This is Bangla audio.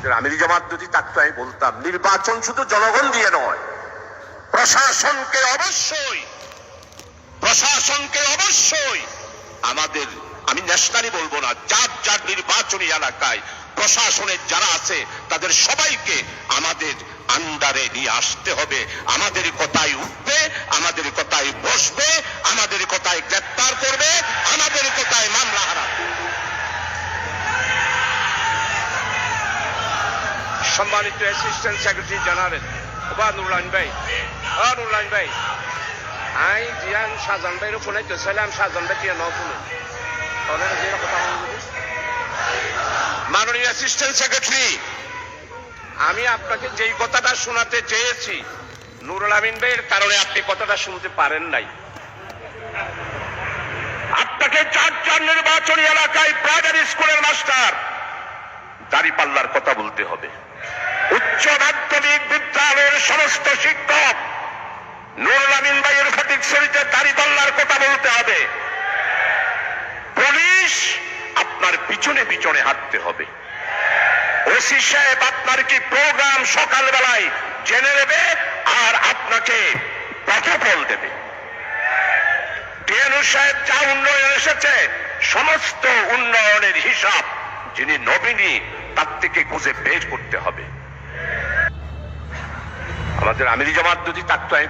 আমাদের আমিরি জামাত যদি থাকতো আমি বলতাম নির্বাচন শুধু জনগণ দিয়ে নয়, প্রশাসনকে অবশ্যই আমাদের, আমি ন্যাশনালি বলবো না, যার যার নির্বাচনী এলাকায় প্রশাসনের যারা আছে তাদের সবাইকে আমাদের আন্ডারে নিয়ে আসতে হবে। আমাদের কথায় উঠবে, আমাদের কথায় বসবে, আমাদের কথায় গ্রেপ্তার করবে, আমাদের কথায় মামলা হারাবে। সম্মানিত অ্যাসিস্ট্যান্ট সেক্রেটারি জেনারেল নুরুল ভাই, আই জিয়ান শাহজাহান ভাইয়ের ফোনে চাইলাম, শাহজাহান ভাই দিয়ে ফোনে মাননীয় অ্যাসিস্ট্যান্ট সেক্রেটারি, আমি আপনাকে যেই কথাটা শোনাতে চেয়েছি নুরুল আমিন ভাইয়ের কারণে আপনি কথাটা শুনতে পারেন নাই। আপনাকে চার নির্বাচনী এলাকায় প্রাইমারি স্কুলের মাস্টার দাঁড়িপাল্লার কথা বলতে হবে। উচ্চ মাধ্যমিক বিদ্যালয়ের সমস্ত শিক্ষক নুরুল আমিন ভাইয়ের ফটিক শরীফে দাঁড়িপাল্লার কথা বলতে হবে। পুলিশ আপনার পিছনে পিছনে হাঁটতে হবে। ওসি সাহেব আপনার কি প্রোগ্রাম সকালবেলায় জেনে নেবে আর আপনাকে প্রটোকল দেবে। টিএনও সাহেব যা উন্নয়ন এসেছে সমস্ত উন্নয়নের হিসাব যিনি নবীনী তার থেকে খুঁজে বের করতে হবে। আমাদের আমিরি জামাত যদি থাকতো আমি